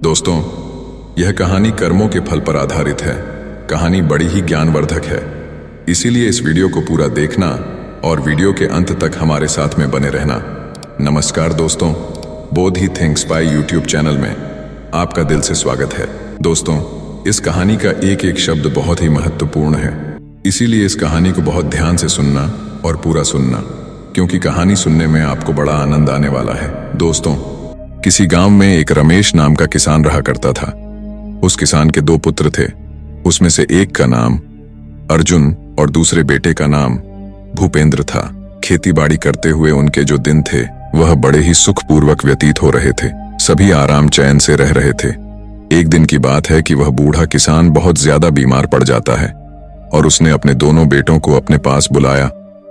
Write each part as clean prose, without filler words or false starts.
दोस्तों, यह कहानी कर्मों के फल पर आधारित है। कहानी बड़ी ही ज्ञानवर्धक है, इसीलिए इस वीडियो को पूरा देखना और वीडियो के अंत तक हमारे साथ में बने रहना। नमस्कार दोस्तों, बोध ही थिंक्स बाय यूट्यूब चैनल में आपका दिल से स्वागत है। दोस्तों, इस कहानी का एक एक शब्द बहुत ही महत्वपूर्ण है, इसीलिए इस कहानी को बहुत ध्यान से सुनना और पूरा सुनना, क्योंकि कहानी सुनने में आपको बड़ा आनंद आने वाला है। दोस्तों, किसी गांव में एक रमेश नाम का किसान रहा करता था। उस किसान के दो पुत्र थे। उसमें से एक का नाम अर्जुन और दूसरे बेटे का नाम भूपेंद्र था। खेतीबाड़ी करते हुए उनके जो दिन थे वह बड़े ही सुखपूर्वक व्यतीत हो रहे थे। सभी आराम चैन से रह रहे थे। एक दिन की बात है कि वह बूढ़ा किसान बहुत ज्यादा बीमार पड़ जाता है और उसने अपने दोनों बेटों को अपने पास बुलाया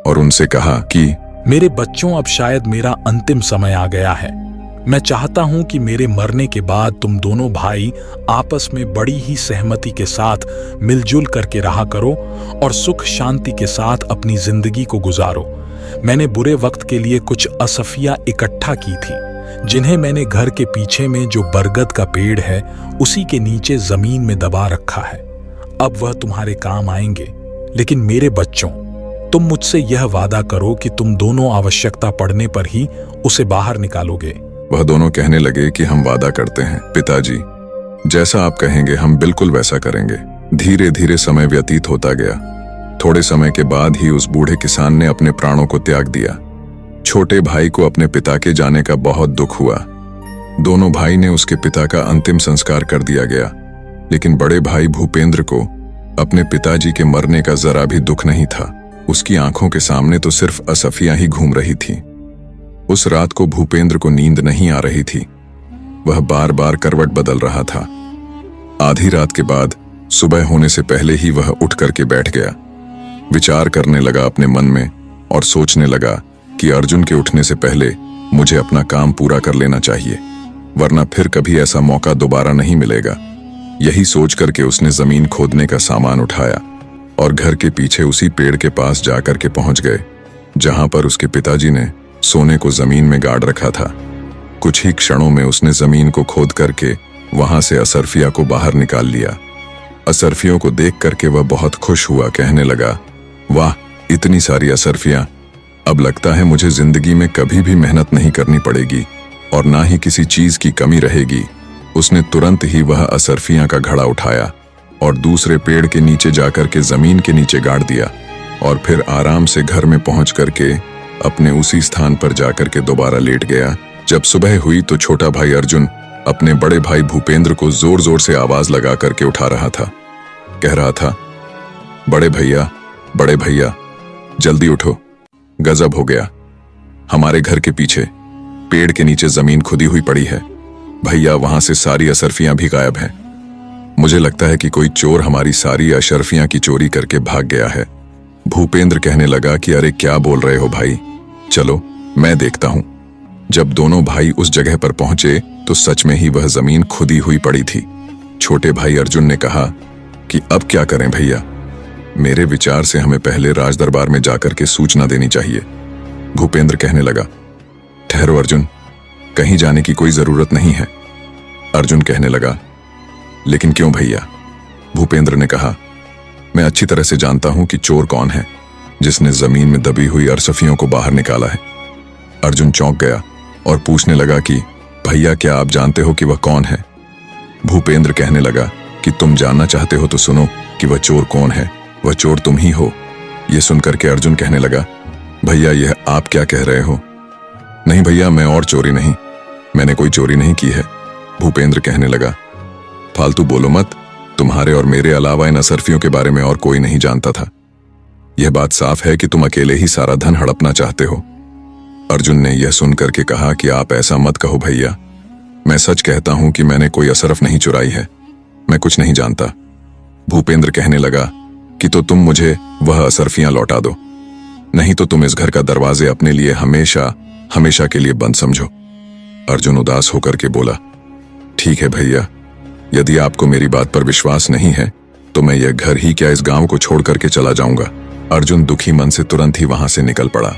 और उनसे कहा कि मेरे बच्चों, अब शायद मेरा अंतिम समय आ गया है। मैं चाहता हूं कि मेरे मरने के बाद तुम दोनों भाई आपस में बड़ी ही सहमति के साथ मिलजुल करके रहा करो और सुख शांति के साथ अपनी जिंदगी को गुजारो। मैंने बुरे वक्त के लिए कुछ असफियां इकट्ठा की थी, जिन्हें मैंने घर के पीछे में जो बरगद का पेड़ है उसी के नीचे जमीन में दबा रखा है। अब वह तुम्हारे काम आएंगे। लेकिन मेरे बच्चों, तुम मुझसे यह वादा करो कि तुम दोनों आवश्यकता पड़ने पर ही उसे बाहर निकालोगे। वह दोनों कहने लगे कि हम वादा करते हैं पिताजी, जैसा आप कहेंगे हम बिल्कुल वैसा करेंगे। धीरे धीरे समय व्यतीत होता गया। थोड़े समय के बाद ही उस बूढ़े किसान ने अपने प्राणों को त्याग दिया। छोटे भाई को अपने पिता के जाने का बहुत दुख हुआ। दोनों भाई ने उसके पिता का अंतिम संस्कार कर दिया गया, लेकिन बड़े भाई भूपेंद्र को अपने पिताजी के मरने का जरा भी दुख नहीं था। उसकी आंखों के सामने तो सिर्फ असफियां ही घूम रही थी। उस रात को भूपेंद्र को नींद नहीं आ रही थी। वह बार बार करवट बदल रहा था। आधी रात के बाद सुबह होने से पहले ही वह उठ करके बैठ गया। विचार करने लगा अपने मन में और सोचने लगा कि अर्जुन के उठने से पहले मुझे अपना काम पूरा कर लेना चाहिए, वरना फिर कभी ऐसा मौका दोबारा नहीं मिलेगा। यही सोच करके उसने जमीन खोदने का सामान उठाया और घर के पीछे उसी पेड़ के पास जाकर के पहुंच गए, जहां पर उसके पिताजी ने सोने को जमीन में गाड़ रखा था। कुछ ही क्षणों में उसने जमीन को खोद करके वहां से असरफिया को बाहर निकाल लिया। असरफियों को देख करके वह बहुत खुश हुआ। कहने लगा, वाह, इतनी सारी असरफियां! अब लगता है मुझे जिंदगी में कभी भी मेहनत नहीं करनी पड़ेगी और ना ही किसी चीज की कमी रहेगी। उसने तुरंत ही वह असरफियां का घड़ा उठाया और दूसरे पेड़ के नीचे जाकर के जमीन के नीचे गाड़ दिया और फिर आराम से घर में पहुंच करके अपने उसी स्थान पर जाकर के दोबारा लेट गया। जब सुबह हुई तो छोटा भाई अर्जुन अपने बड़े भाई भूपेंद्र को जोर जोर से आवाज लगा करके उठा रहा था। कह रहा था, बड़े भैया, जल्दी उठो, गजब हो गया। हमारे घर के पीछे पेड़ के नीचे जमीन खुदी हुई पड़ी है। भैया, वहां से सारी असरफियां भी गायब हैं। मुझे लगता है कि कोई चोर हमारी सारी असरफियां की चोरी करके भाग गया है। भूपेंद्र कहने लगा कि अरे क्या बोल रहे हो भाई, चलो मैं देखता हूं। जब दोनों भाई उस जगह पर पहुंचे तो सच में ही वह जमीन खुदी हुई पड़ी थी। छोटे भाई अर्जुन ने कहा कि अब क्या करें भैया, मेरे विचार से हमें पहले राज दरबार में जाकर के सूचना देनी चाहिए। भूपेंद्र कहने लगा, ठहरो अर्जुन, कहीं जाने की कोई जरूरत नहीं है। अर्जुन कहने लगा, लेकिन क्यों भैया? भूपेंद्र ने कहा, मैं अच्छी तरह से जानता हूं कि चोर कौन है जिसने जमीन में दबी हुई असरफियों को बाहर निकाला है। अर्जुन चौंक गया और पूछने लगा कि भैया, क्या आप जानते हो कि वह कौन है? भूपेंद्र कहने लगा कि तुम जानना चाहते हो तो सुनो कि वह चोर कौन है। वह चोर तुम ही हो। यह सुनकर के अर्जुन कहने लगा, भैया, यह आप क्या कह रहे हो? नहीं भैया, मैं और चोरी नहीं, मैंने कोई चोरी नहीं की है। भूपेंद्र कहने लगा, फालतू बोलो मत, तुम्हारे और मेरे अलावा इन असरफियों के बारे में और कोई नहीं जानता था। यह बात साफ है कि तुम अकेले ही सारा धन हड़पना चाहते हो। अर्जुन ने यह सुनकर के कहा कि आप ऐसा मत कहो भैया, मैं सच कहता हूं कि मैंने कोई असरफ नहीं चुराई है, मैं कुछ नहीं जानता। भूपेंद्र कहने लगा कि तो तुम मुझे वह असरफियां लौटा दो, नहीं तो तुम इस घर का दरवाजे अपने लिए हमेशा हमेशा के लिए बंद समझो। अर्जुन उदास होकर के बोला, ठीक है भैया, यदि आपको मेरी बात पर विश्वास नहीं है तो मैं यह घर ही क्या इस गांव को छोड़ करके चला जाऊंगा। अर्जुन दुखी मन से तुरंत ही वहां से निकल पड़ा।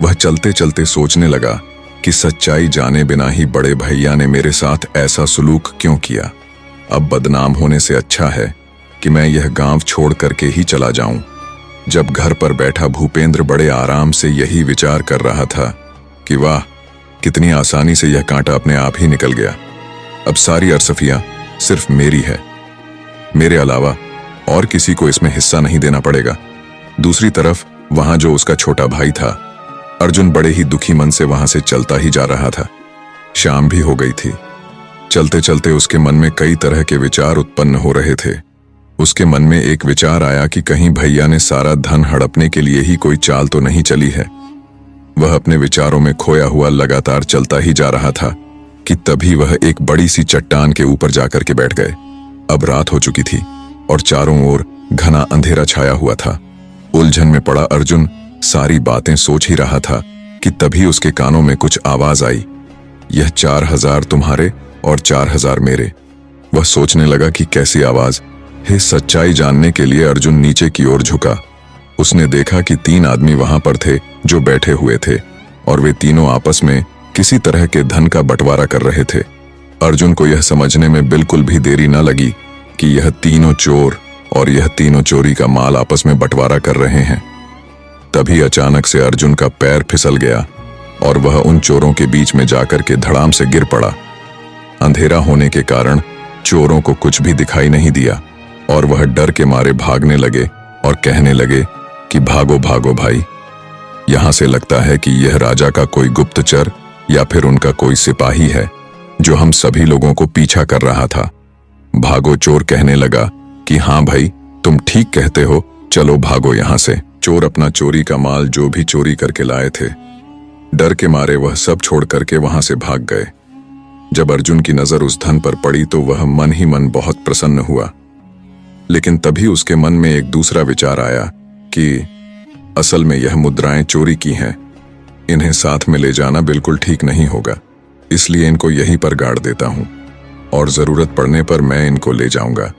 वह चलते चलते सोचने लगा कि सच्चाई जाने बिना ही बड़े भैया ने मेरे साथ ऐसा सुलूक क्यों किया। अब बदनाम होने से अच्छा है कि मैं यह गांव छोड़ करके ही चला जाऊं। जब घर पर बैठा भूपेंद्र बड़े आराम से यही विचार कर रहा था कि वाह, कितनी आसानी से यह कांटा अपने आप ही निकल गया। अब सारी अरसफियां सिर्फ मेरी है, मेरे अलावा और किसी को इसमें हिस्सा नहीं देना पड़ेगा। दूसरी तरफ वहां जो उसका छोटा भाई था, अर्जुन बड़े ही दुखी मन से वहां से चलता ही जा रहा था। शाम भी हो गई थी। चलते चलते उसके मन में कई तरह के विचार उत्पन्न हो रहे थे। उसके मन में एक विचार आया कि कहीं भैया ने सारा धन हड़पने के लिए ही कोई चाल तो नहीं चली है। वह अपने विचारों में खोया हुआ लगातार चलता ही जा रहा था कि तभी वह एक बड़ी सी चट्टान के ऊपर जाकर के बैठ गए। अब रात हो चुकी थी और चारों ओर घना अंधेरा छाया हुआ था। उलझन में पड़ा अर्जुन सारी बातें सोच ही रहा था कि तभी उसके कानों में कुछ आवाज आई, यह 4000 तुम्हारे और 4000 मेरे। वह सोचने लगा कि कैसी आवाज है। सच्चाई जानने के लिए अर्जुन नीचे की ओर झुका। उसने देखा कि 3 आदमी वहां पर थे जो बैठे हुए थे और वे तीनों आपस में किसी तरह के धन का बंटवारा कर रहे थे। अर्जुन को यह समझने में बिल्कुल भी देरी न लगी कि यह तीनों चोर और यह तीनों चोरी का माल आपस में बंटवारा कर रहे हैं। तभी अचानक से अर्जुन का पैर फिसल गया और वह उन चोरों के बीच में जाकर के धड़ाम से गिर पड़ा। अंधेरा होने के कारण चोरों को कुछ भी दिखाई नहीं दिया और वह डर के मारे भागने लगे और कहने लगे कि भागो भागो भाई, यहां से लगता है कि यह राजा का कोई गुप्तचर या फिर उनका कोई सिपाही है जो हम सभी लोगों को पीछा कर रहा था। भागो। चोर कहने लगा कि हाँ भाई, तुम ठीक कहते हो, चलो भागो यहां से। चोर अपना चोरी का माल जो भी चोरी करके लाए थे, डर के मारे वह सब छोड़ करके वहां से भाग गए। जब अर्जुन की नजर उस धन पर पड़ी तो वह मन ही मन बहुत प्रसन्न हुआ। लेकिन तभी उसके मन में एक दूसरा विचार आया कि असल में यह मुद्राएं चोरी की हैं, इन्हें साथ में ले जाना बिल्कुल ठीक नहीं होगा, इसलिए इनको यहीं पर गाड़ देता हूं और जरूरत पड़ने पर मैं इनको ले जाऊंगा।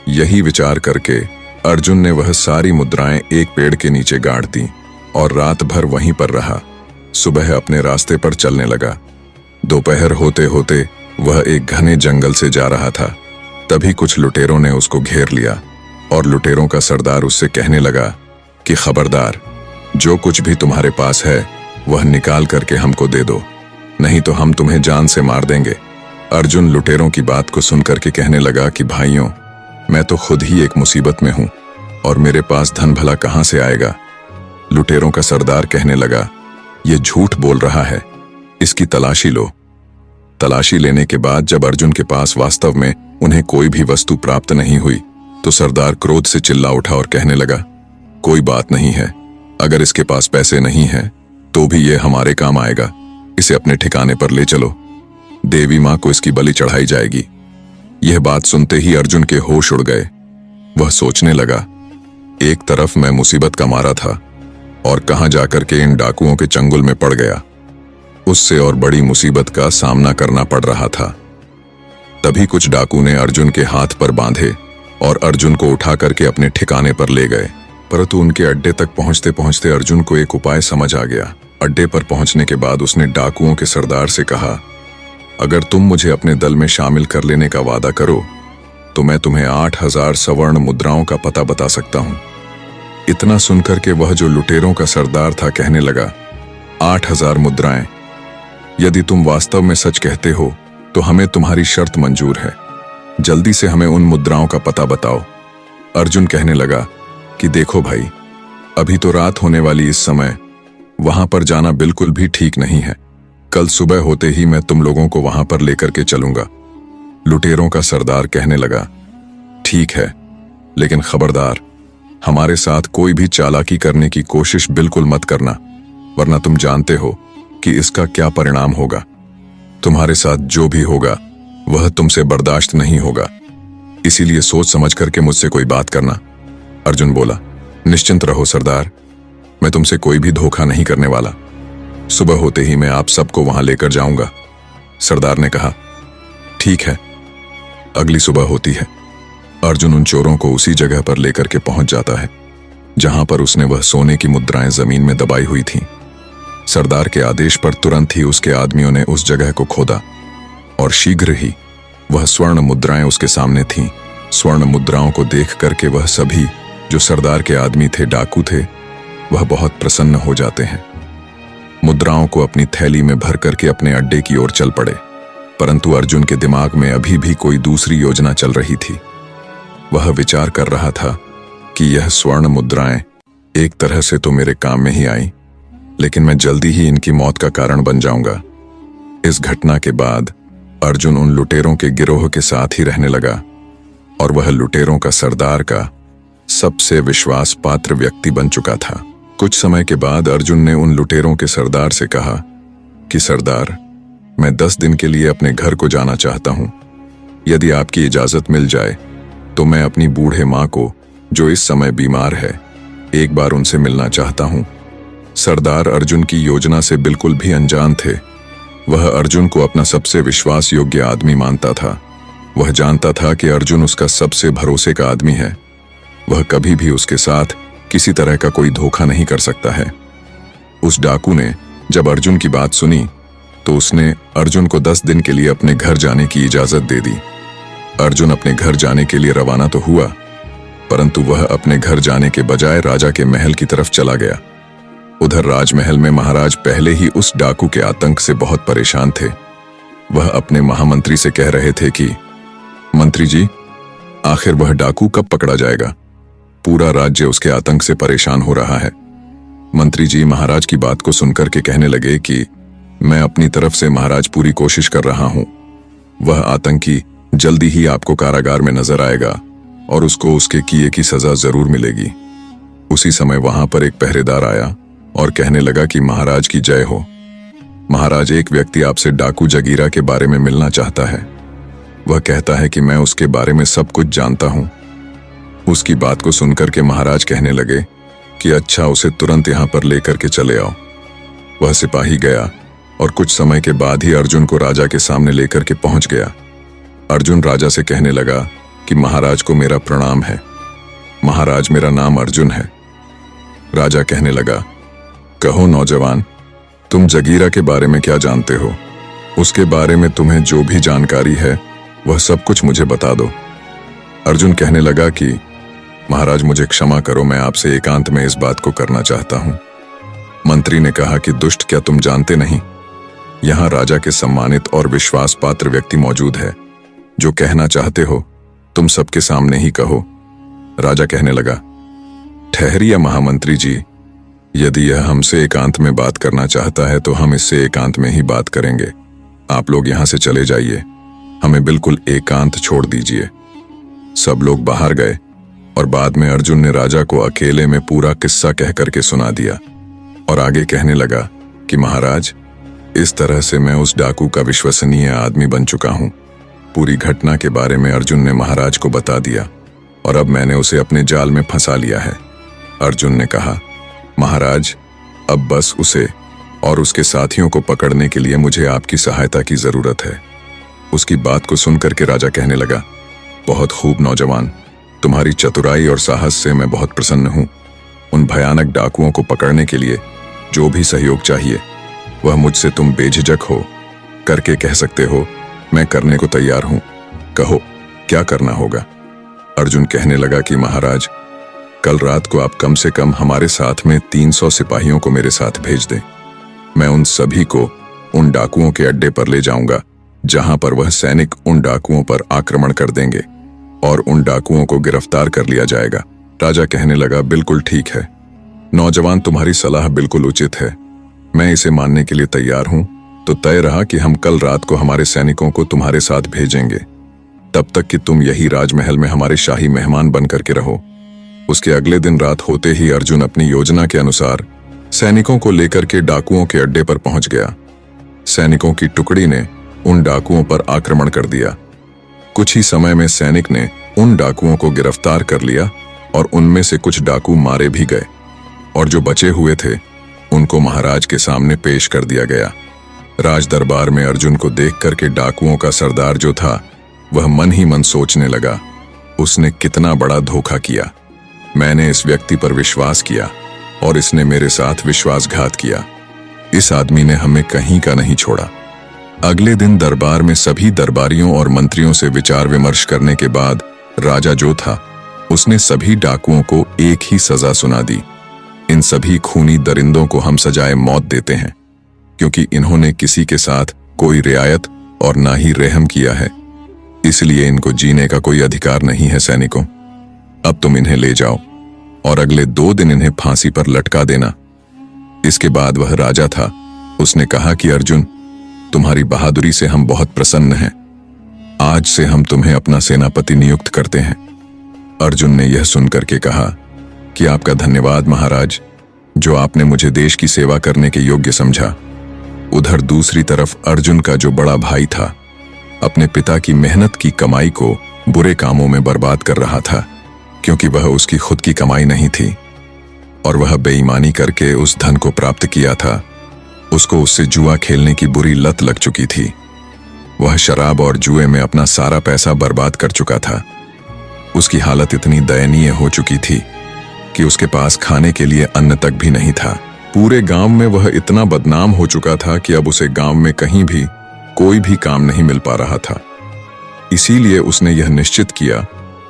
यही विचार करके अर्जुन ने वह सारी मुद्राएं एक पेड़ के नीचे गाड़ दी और रात भर वहीं पर रहा। सुबह अपने रास्ते पर चलने लगा। दोपहर होते होते वह एक घने जंगल से जा रहा था। तभी कुछ लुटेरों ने उसको घेर लिया और लुटेरों का सरदार उससे कहने लगा कि खबरदार, जो कुछ भी तुम्हारे पास है वह निकाल करके हमको दे दो, नहीं तो हम तुम्हें जान से मार देंगे। अर्जुन लुटेरों की बात को सुनकर के कहने लगा कि भाइयों, मैं तो खुद ही एक मुसीबत में हूं और मेरे पास धन भला कहां से आएगा। लुटेरों का सरदार कहने लगा, ये झूठ बोल रहा है, इसकी तलाशी लो। तलाशी लेने के बाद जब अर्जुन के पास वास्तव में उन्हें कोई भी वस्तु प्राप्त नहीं हुई तो सरदार क्रोध से चिल्ला उठा और कहने लगा, कोई बात नहीं है, अगर इसके पास पैसे नहीं हैं तो भी ये हमारे काम आएगा, इसे अपने ठिकाने पर ले चलो, देवी मां को इसकी बलि चढ़ाई जाएगी। यह बात सुनते ही अर्जुन के होश उड़ गए। वह सोचने लगा, एक तरफ मैं मुसीबत का मारा था और कहां जाकर के इन डाकुओं के चंगुल में पड़ गया, उससे और बड़ी मुसीबत का सामना करना पड़ रहा था। तभी कुछ डाकू ने अर्जुन के हाथ पर बांधे और अर्जुन को उठा करके अपने ठिकाने पर ले गए। परंतु उनके अड्डे तक पहुंचते पहुंचते अर्जुन को एक उपाय समझ आ गया। अड्डे पर पहुंचने के बाद उसने डाकुओं के सरदार से कहा, अगर तुम मुझे अपने दल में शामिल कर लेने का वादा करो तो मैं तुम्हें 8000 सवर्ण मुद्राओं का पता बता सकता हूं। इतना सुनकर के वह जो लुटेरों का सरदार था कहने लगा, 8000 मुद्राएं? यदि तुम वास्तव में सच कहते हो तो हमें तुम्हारी शर्त मंजूर है, जल्दी से हमें उन मुद्राओं का पता बताओ। अर्जुन कहने लगा कि देखो भाई, अभी तो रात होने वाली इस समय वहां पर जाना बिल्कुल भी ठीक नहीं है। कल सुबह होते ही मैं तुम लोगों को वहां पर लेकर के चलूंगा। लुटेरों का सरदार कहने लगा, ठीक है, लेकिन खबरदार, हमारे साथ कोई भी चालाकी करने की कोशिश बिल्कुल मत करना, वरना तुम जानते हो कि इसका क्या परिणाम होगा। तुम्हारे साथ जो भी होगा वह तुमसे बर्दाश्त नहीं होगा, इसीलिए सोच समझ करके मुझसे कोई बात करना। अर्जुन बोला, निश्चिंत रहो सरदार, मैं तुमसे कोई भी धोखा नहीं करने वाला। सुबह होते ही मैं आप सबको वहां लेकर जाऊंगा। सरदार ने कहा, ठीक है। अगली सुबह होती है। अर्जुन उन चोरों को उसी जगह पर लेकर के पहुंच जाता है जहां पर उसने वह सोने की मुद्राएं जमीन में दबाई हुई थीं। सरदार के आदेश पर तुरंत ही उसके आदमियों ने उस जगह को खोदा और शीघ्र ही वह स्वर्ण मुद्राएं उसके सामने थीं। स्वर्ण मुद्राओं को देख करके वह सभी जो सरदार के आदमी थे, डाकू थे, वह बहुत प्रसन्न हो जाते हैं। मुद्राओं को अपनी थैली में भर करके अपने अड्डे की ओर चल पड़े। परंतु अर्जुन के दिमाग में अभी भी कोई दूसरी योजना चल रही थी। वह विचार कर रहा था कि यह स्वर्ण मुद्राएं एक तरह से तो मेरे काम में ही आई, लेकिन मैं जल्दी ही इनकी मौत का कारण बन जाऊंगा। इस घटना के बाद अर्जुन उन लुटेरों के गिरोह के साथ ही रहने लगा और वह लुटेरों का सरदार का सबसे विश्वास पात्र व्यक्ति बन चुका था। कुछ समय के बाद अर्जुन ने उन लुटेरों के सरदार से कहा कि सरदार, मैं 10 दिन के लिए अपने घर को जाना चाहता हूं। यदि आपकी इजाजत मिल जाए तो मैं अपनी बूढ़े मां को, जो इस समय बीमार है, एक बार उनसे मिलना चाहता हूं। सरदार अर्जुन की योजना से बिल्कुल भी अनजान थे। वह अर्जुन को अपना सबसे विश्वास योग्य आदमी मानता था। वह जानता था कि अर्जुन उसका सबसे भरोसे का आदमी है। वह कभी भी उसके साथ किसी तरह का कोई धोखा नहीं कर सकता है। उस डाकू ने जब अर्जुन की बात सुनी तो उसने अर्जुन को 10 दिन के लिए अपने घर जाने की इजाजत दे दी। अर्जुन अपने घर जाने के लिए रवाना तो हुआ, परंतु वह अपने घर जाने के बजाय राजा के महल की तरफ चला गया। उधर राजमहल में महाराज पहले ही उस डाकू के आतंक से बहुत परेशान थे। वह अपने महामंत्री से कह रहे थे कि मंत्री जी, आखिर वह डाकू कब पकड़ा जाएगा? पूरा राज्य उसके आतंक से परेशान हो रहा है। मंत्री जी महाराज की बात को सुनकर के कहने लगे कि मैं अपनी तरफ से महाराज पूरी कोशिश कर रहा हूं। वह आतंकी जल्दी ही आपको कारागार में नजर आएगा और उसको उसके किए की सजा जरूर मिलेगी। उसी समय वहां पर एक पहरेदार आया और कहने लगा कि महाराज की जय हो। महाराज, एक व्यक्ति आपसे डाकू जगीरा के बारे में मिलना चाहता है। वह कहता है कि मैं उसके बारे में सब कुछ जानता हूं। उसकी बात को सुनकर के महाराज कहने लगे कि अच्छा, उसे तुरंत यहां पर लेकर के चले आओ। वह सिपाही गया और कुछ समय के बाद ही अर्जुन को राजा के सामने लेकर के पहुंच गया। अर्जुन राजा से कहने लगा कि महाराज को मेरा प्रणाम है। महाराज, मेरा नाम अर्जुन है। राजा कहने लगा, कहो नौजवान, तुम जगीरा के बारे में क्या जानते हो? उसके बारे में तुम्हें जो भी जानकारी है वह सब कुछ मुझे बता दो। अर्जुन कहने लगा कि महाराज, मुझे क्षमा करो, मैं आपसे एकांत में इस बात को करना चाहता हूं। मंत्री ने कहा कि दुष्ट, क्या तुम जानते नहीं, यहां राजा के सम्मानित और विश्वास पात्र व्यक्ति मौजूद है। जो कहना चाहते हो तुम सबके सामने ही कहो। राजा कहने लगा, ठहरिए महामंत्री जी, यदि यह हमसे एकांत में बात करना चाहता है तो हम इससे एकांत में ही बात करेंगे। आप लोग यहां से चले जाइए, हमें बिल्कुल एकांत छोड़ दीजिए। सब लोग बाहर गए और बाद में अर्जुन ने राजा को अकेले में पूरा किस्सा कह करके सुना दिया और आगे कहने लगा कि महाराज, इस तरह से मैं उस डाकू का विश्वसनीय आदमी बन चुका हूं। पूरी घटना के बारे में अर्जुन ने महाराज को बता दिया और अब मैंने उसे अपने जाल में फंसा लिया है। अर्जुन ने कहा, महाराज, अब बस उसे और उसके साथियों को पकड़ने के लिए मुझे आपकी सहायता की जरूरत है। उसकी बात को सुनकर के राजा कहने लगा, बहुत खूब नौजवान, तुम्हारी चतुराई और साहस से मैं बहुत प्रसन्न हूं। उन भयानक डाकुओं को पकड़ने के लिए जो भी सहयोग चाहिए वह मुझसे तुम बेझिझक हो करके कह सकते हो। मैं करने को तैयार हूं, कहो क्या करना होगा। अर्जुन कहने लगा कि महाराज, कल रात को आप कम से कम हमारे साथ में 300 सिपाहियों को मेरे साथ भेज दें। मैं उन सभी को उन डाकुओं के अड्डे पर ले जाऊंगा जहां पर वह सैनिक उन डाकुओं पर आक्रमण कर देंगे और उन डाकुओं को गिरफ्तार कर लिया जाएगा। राजा कहने लगा, बिल्कुल ठीक है नौजवान, तुम्हारी सलाह बिल्कुल उचित है, मैं इसे मानने के लिए तैयार हूं। तो तय रहा कि हम कल रात को हमारे सैनिकों को तुम्हारे साथ भेजेंगे, तब तक कि तुम यही राजमहल में हमारे शाही मेहमान बन करके रहो। उसके अगले दिन रात होते ही अर्जुन अपनी योजना के अनुसार सैनिकों को लेकर के डाकुओं के अड्डे पर पहुंच गया। सैनिकों की टुकड़ी ने उन डाकुओं पर आक्रमण कर दिया। कुछ ही समय में सैनिक ने उन डाकुओं को गिरफ्तार कर लिया और उनमें से कुछ डाकू मारे भी गए और जो बचे हुए थे उनको महाराज के सामने पेश कर दिया गया। राज दरबार में अर्जुन को देख करके डाकुओं का सरदार जो था वह मन ही मन सोचने लगा, उसने कितना बड़ा धोखा किया। मैंने इस व्यक्ति पर विश्वास किया और इसने मेरे साथ विश्वासघात किया। इस आदमी ने हमें कहीं का नहीं छोड़ा। अगले दिन दरबार में सभी दरबारियों और मंत्रियों से विचार विमर्श करने के बाद राजा जो था उसने सभी डाकुओं को एक ही सजा सुना दी। इन सभी खूनी दरिंदों को हम सजाए मौत देते हैं, क्योंकि इन्होंने किसी के साथ कोई रियायत और ना ही रहम किया है, इसलिए इनको जीने का कोई अधिकार नहीं है। सैनिकों, अब तुम इन्हें ले जाओ और अगले 2 दिन इन्हें फांसी पर लटका देना। इसके बाद वह राजा था, उसने कहा कि अर्जुन, तुम्हारी बहादुरी से हम बहुत प्रसन्न हैं। आज से हम तुम्हें अपना सेनापति नियुक्त करते हैं। अर्जुन ने यह सुनकर के कहा कि आपका धन्यवाद महाराज, जो आपने मुझे देश की सेवा करने के योग्य समझा। उधर दूसरी तरफ अर्जुन का जो बड़ा भाई था अपने पिता की मेहनत की कमाई को बुरे कामों में बर्बाद कर रहा था, क्योंकि वह उसकी खुद की कमाई नहीं थी और वह बेईमानी करके उस धन को प्राप्त किया था। उसको उससे जुआ खेलने की बुरी लत लग चुकी थी। वह शराब और जुए में अपना सारा पैसा बर्बाद कर चुका था। उसकी हालत इतनी दयनीय हो चुकी थी कि उसके पास खाने के लिए अन्न तक भी नहीं था। पूरे गांव में वह इतना बदनाम हो चुका था कि अब उसे गांव में कहीं भी कोई भी काम नहीं मिल पा रहा था। इसीलिए उसने यह निश्चित किया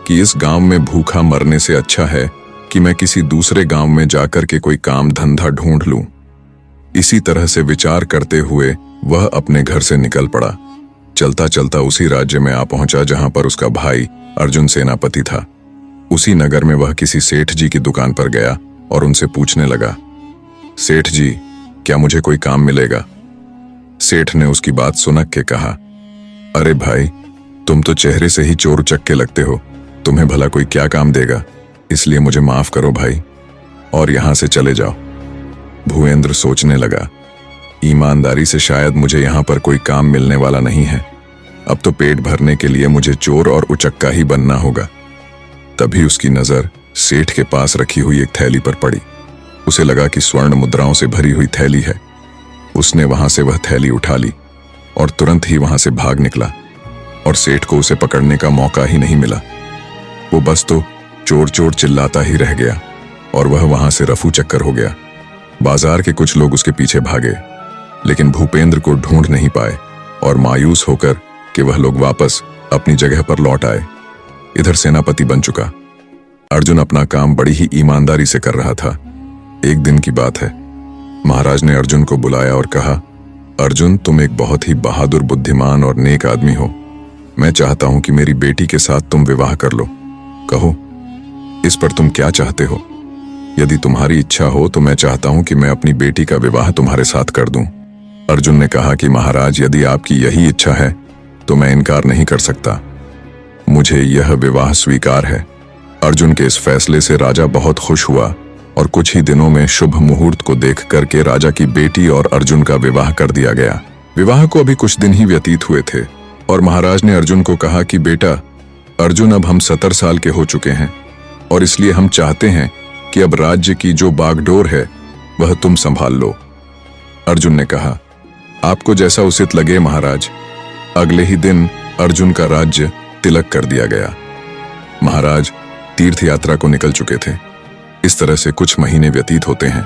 कि इस गांव में भूखा मरने से अच्छा है कि मैं किसी दूसरे गांव में जाकर के कोई काम धंधा ढूंढ लूं। इसी तरह से विचार करते हुए वह अपने घर से निकल पड़ा। चलता चलता उसी राज्य में आ पहुंचा जहां पर उसका भाई अर्जुन सेनापति था। उसी नगर में वह किसी सेठ जी की दुकान पर गया और उनसे पूछने लगा, सेठ जी, क्या मुझे कोई काम मिलेगा? सेठ ने उसकी बात सुनक के कहा, अरे भाई, तुम तो चेहरे से ही चोर उचक्के लगते हो, तुम्हें भला कोई क्या काम देगा? इसलिए मुझे माफ करो भाई और यहां से चले जाओ। भूपेंद्र सोचने लगा, ईमानदारी से शायद मुझे यहां पर कोई काम मिलने वाला नहीं है। अब तो पेट भरने के लिए मुझे चोर और उचक्का ही बनना होगा। तभी उसकी नजर सेठ के पास रखी हुई एक थैली पर पड़ी। उसे लगा कि स्वर्ण मुद्राओं से भरी हुई थैली है। उसने वहां से वह थैली उठा ली और तुरंत ही वहां से भाग निकला और सेठ को उसे पकड़ने का मौका ही नहीं मिला। वो बस तो चोर चोर चिल्लाता ही रह गया और वह वहां से रफू चक्कर हो गया। बाजार के कुछ लोग उसके पीछे भागे, लेकिन भूपेंद्र को ढूंढ नहीं पाए और मायूस होकर कि वह लोग वापस अपनी जगह पर लौट आए। इधर सेनापति बन चुका अर्जुन अपना काम बड़ी ही ईमानदारी से कर रहा था। एक दिन की बात है, महाराज ने अर्जुन को बुलाया और कहा, अर्जुन, तुम एक बहुत ही बहादुर, बुद्धिमान और नेक आदमी हो। मैं चाहता हूं कि मेरी बेटी के साथ तुम विवाह कर लो। कहो, इस पर तुम क्या चाहते हो? यदि तुम्हारी इच्छा हो तो मैं चाहता हूं कि मैं अपनी बेटी का विवाह तुम्हारे साथ कर दूं। अर्जुन ने कहा कि महाराज, यदि आपकी यही इच्छा है तो मैं इनकार नहीं कर सकता। मुझे यह विवाह स्वीकार है। अर्जुन के इस फैसले से राजा बहुत खुश हुआ और कुछ ही दिनों में शुभ मुहूर्त को देख करके राजा की बेटी और अर्जुन का विवाह कर दिया गया। विवाह को अभी कुछ दिन ही व्यतीत हुए थे और महाराज ने अर्जुन को कहा कि बेटा अर्जुन, अब हम 70 साल के हो चुके हैं और इसलिए हम चाहते हैं कि अब राज्य की जो बागडोर है वह तुम संभाल लो। अर्जुन ने कहा, आपको जैसा उचित लगे महाराज। अगले ही दिन अर्जुन का राज्य तिलक कर दिया गया। महाराज तीर्थ यात्रा को निकल चुके थे। इस तरह से कुछ महीने व्यतीत होते हैं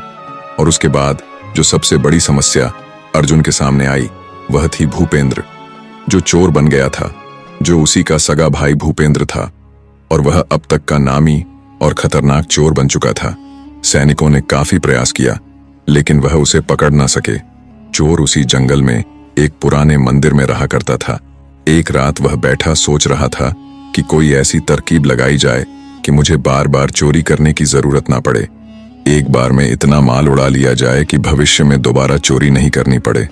और उसके बाद जो सबसे बड़ी समस्या अर्जुन के सामने आई वह थी भूपेंद्र, जो चोर बन गया था, जो उसी का सगा भाई भूपेंद्र था और वह अब तक का नामी और खतरनाक चोर बन चुका था। सैनिकों ने काफी प्रयास किया लेकिन वह उसे पकड़ ना सके। चोर उसी जंगल में एक पुराने मंदिर में रहा करता था। एक रात वह बैठा सोच रहा था कि कोई ऐसी तरकीब लगाई जाए कि मुझे बार बार चोरी करने की जरूरत ना पड़े। एक बार में इतना माल उड़ा लिया जाए कि भविष्य में दोबारा चोरी नहीं करनी पड़े।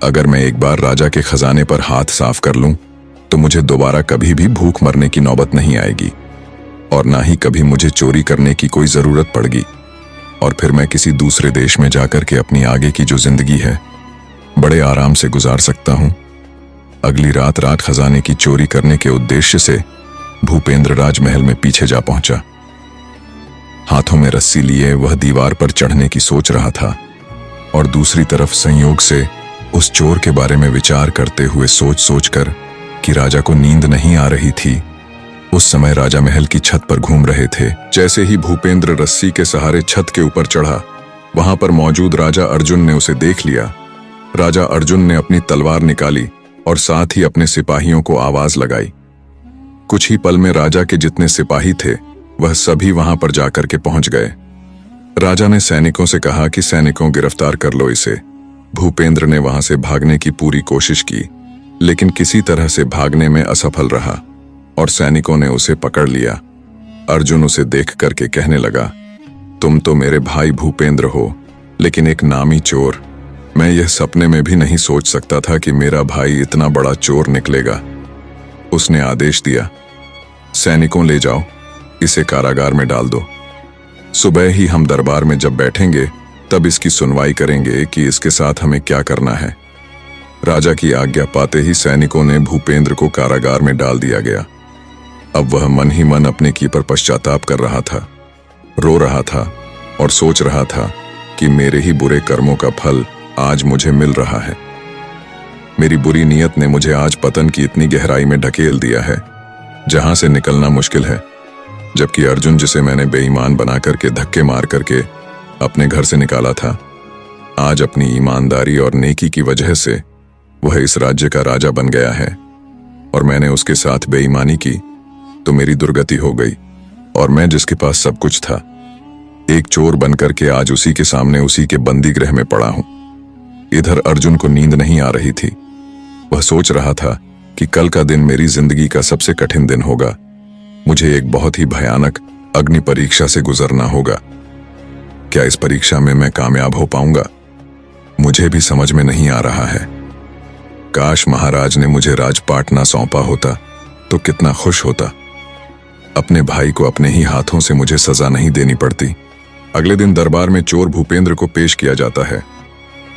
अगर मैं एक बार राजा के खजाने पर हाथ साफ कर लूं तो मुझे दोबारा कभी भी भूख मरने की नौबत नहीं आएगी और ना ही कभी मुझे चोरी करने की कोई जरूरत पड़ेगी और फिर मैं किसी दूसरे देश में जाकर के अपनी आगे की जो जिंदगी है बड़े आराम से गुजार सकता हूं। अगली रात खजाने की चोरी करने के उद्देश्य से भूपेंद्र राजमहल में पीछे जा पहुंचा। हाथों में रस्सी लिए वह दीवार पर चढ़ने की सोच रहा था और दूसरी तरफ संयोग से उस चोर के बारे में विचार करते हुए सोच सोचकर कि राजा को नींद नहीं आ रही थी। उस समय राजा महल की छत पर घूम रहे थे। जैसे ही भूपेंद्र रस्सी के सहारे छत के ऊपर चढ़ा, वहां पर मौजूद राजा अर्जुन ने उसे देख लिया। राजा अर्जुन ने अपनी तलवार निकाली और साथ ही अपने सिपाहियों को आवाज लगाई। कुछ ही पल में राजा के जितने सिपाही थे वह सभी वहां पर जाकर के पहुंच गए। राजा ने सैनिकों से कहा कि सैनिकों, गिरफ्तार कर लो इसे। भूपेंद्र ने वहां से भागने की पूरी कोशिश की, लेकिन किसी तरह से भागने में असफल रहा और सैनिकों ने उसे पकड़ लिया। अर्जुन उसे देख करके कहने लगा, तुम तो मेरे भाई भूपेंद्र हो, लेकिन एक नामी चोर। मैं यह सपने में भी नहीं सोच सकता था कि मेरा भाई इतना बड़ा चोर निकलेगा। उसने आदेश दिया, सैनिकों, ले जाओ, इसे कारागार में डाल दो। सुबह ही हम दरबार में जब बैठेंगे तब इसकी सुनवाई करेंगे कि इसके साथ हमें क्या करना है। राजा की आज्ञा पाते ही सैनिकों ने भूपेंद्र को कारागार में डाल दिया गया। अब वह मन ही मन अपने की पर पश्चाताप कर रहा था, रो रहा था और सोच रहा था कि मेरे ही बुरे कर्मों का फल आज मुझे मिल रहा है। मेरी बुरी नीयत ने मुझे आज पतन की इतनी गहराई में ढकेल दिया है जहां से निकलना मुश्किल है। जबकि अर्जुन, जिसे मैंने बेईमान बना करके धक्के मार करके अपने घर से निकाला था, आज अपनी ईमानदारी और नेकी की वजह से वह इस राज्य का राजा बन गया है और मैंने उसके साथ बेईमानी की तो मेरी दुर्गति हो गई और मैं, जिसके पास सब कुछ था, एक चोर बनकर के आज उसी के सामने उसी के बंदी गृह में पड़ा हूं। इधर अर्जुन को नींद नहीं आ रही थी। वह सोच रहा था कि कल का दिन मेरी जिंदगी का सबसे कठिन दिन होगा। मुझे एक बहुत ही भयानक अग्नि परीक्षा से गुजरना होगा। क्या इस परीक्षा में मैं कामयाब हो पाऊंगा? मुझे भी समझ में नहीं आ रहा है। काश महाराज ने मुझे राजपाट ना सौंपा होता तो कितना खुश होता। अपने भाई को अपने ही हाथों से मुझे सजा नहीं देनी पड़ती। अगले दिन दरबार में चोर भूपेंद्र को पेश किया जाता है।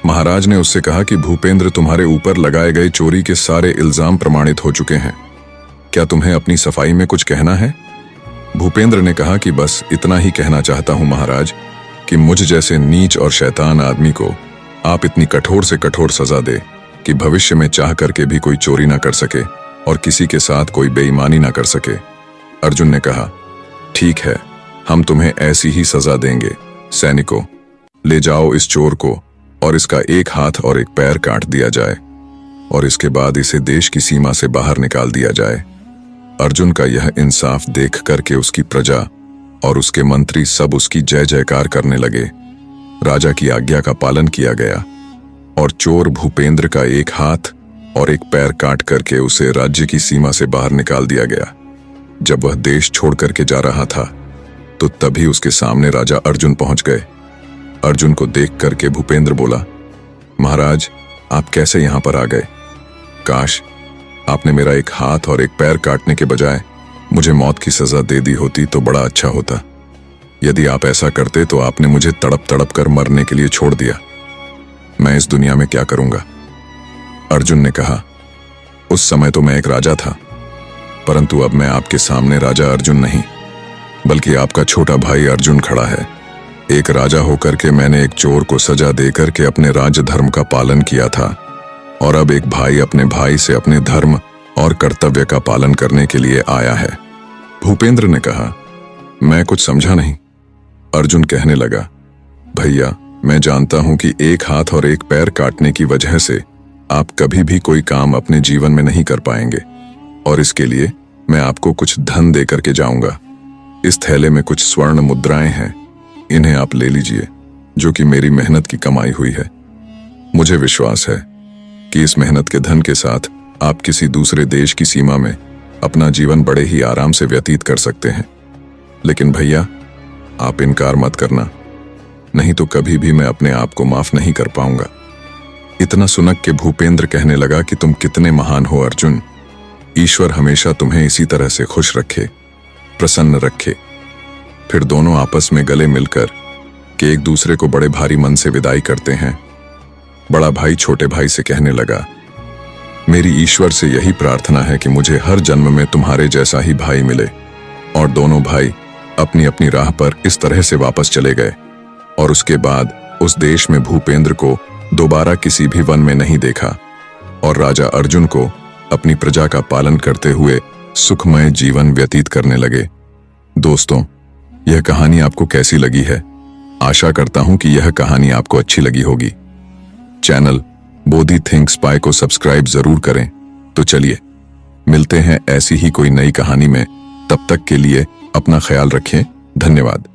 महाराज ने उससे कहा कि भूपेंद्र, तुम्हारे ऊपर लगाए गए चोरी के सारे इल्जाम प्रमाणित हो चुके हैं। क्या तुम्हें अपनी सफाई में कुछ कहना है? भूपेंद्र ने कहा कि बस इतना ही कहना चाहता हूं महाराज, कि मुझ जैसे नीच और शैतान आदमी को आप इतनी कठोर से कठोर सजा दे कि भविष्य में चाह करके भी कोई चोरी ना कर सके और किसी के साथ कोई बेईमानी ना कर सके। अर्जुन ने कहा, ठीक है, हम तुम्हें ऐसी ही सजा देंगे। सैनिकों, ले जाओ इस चोर को और इसका एक हाथ और एक पैर काट दिया जाए और इसके बाद इसे देश की सीमा से बाहर निकाल दिया जाए। अर्जुन का यह इंसाफ देख करके उसकी प्रजा और उसके मंत्री सब उसकी जय जयकार करने लगे। राजा की आज्ञा का पालन किया गया और चोर भूपेंद्र का एक हाथ और एक पैर काट करके उसे राज्य की सीमा से बाहर निकाल दिया गया। जब वह देश छोड़ करके जा रहा था तो तभी उसके सामने राजा अर्जुन पहुंच गए। अर्जुन को देख करके भूपेंद्र बोला, महाराज, आप कैसे यहां पर आ गए? काश आपने मेरा एक हाथ और एक पैर काटने के बजाय मुझे मौत की सजा दे दी होती तो बड़ा अच्छा होता। यदि आप ऐसा करते तो आपने मुझे तड़प तड़प कर मरने के लिए छोड़ दिया। मैं इस दुनिया में क्या करूंगा? अर्जुन ने कहा, उस समय तो मैं एक राजा था, परंतु अब मैं आपके सामने राजा अर्जुन नहीं बल्कि आपका छोटा भाई अर्जुन खड़ा है। एक राजा होकर के मैंने एक चोर को सजा देकर के अपने राज धर्म का पालन किया था और अब एक भाई अपने भाई से अपने धर्म और कर्तव्य का पालन करने के लिए आया है। भूपेंद्र ने कहा, मैं कुछ समझा नहीं। अर्जुन कहने लगा, भैया, मैं जानता हूं कि एक हाथ और एक पैर काटने की वजह से आप कभी भी कोई काम अपने जीवन में नहीं कर पाएंगे और इसके लिए मैं आपको कुछ धन दे करके जाऊंगा। इस थैले में कुछ स्वर्ण मुद्राएं हैं, इन्हें आप ले लीजिए, जो कि मेरी मेहनत की कमाई हुई है। मुझे विश्वास है कि इस मेहनत के धन के साथ आप किसी दूसरे देश की सीमा में अपना जीवन बड़े ही आराम से व्यतीत कर सकते हैं। लेकिन भैया, आप इनकार मत करना, नहीं तो कभी भी मैं अपने आप को माफ नहीं कर पाऊंगा। इतना सुनक के भूपेंद्र कहने लगा कि तुम कितने महान हो अर्जुन। ईश्वर हमेशा तुम्हें इसी तरह से खुश रखे, प्रसन्न रखे। फिर दोनों आपस में गले मिलकर के एक दूसरे को बड़े भारी मन से विदाई करते हैं। बड़ा भाई छोटे भाई से कहने लगा, मेरी ईश्वर से यही प्रार्थना है कि मुझे हर जन्म में तुम्हारे जैसा ही भाई मिले। और दोनों भाई अपनी अपनी राह पर इस तरह से वापस चले गए और उसके बाद उस देश में भूपेंद्र को दोबारा किसी भी वन में नहीं देखा और राजा अर्जुन को अपनी प्रजा का पालन करते हुए सुखमय जीवन व्यतीत करने लगे। दोस्तों, यह कहानी आपको कैसी लगी है आशा करता हूं कि यह कहानी आपको अच्छी लगी होगी। चैनल बोधी थिंक स्पाई को सब्सक्राइब जरूर करें। तो चलिए मिलते हैं ऐसी ही कोई नई कहानी में। तब तक के लिए अपना ख्याल रखें। धन्यवाद।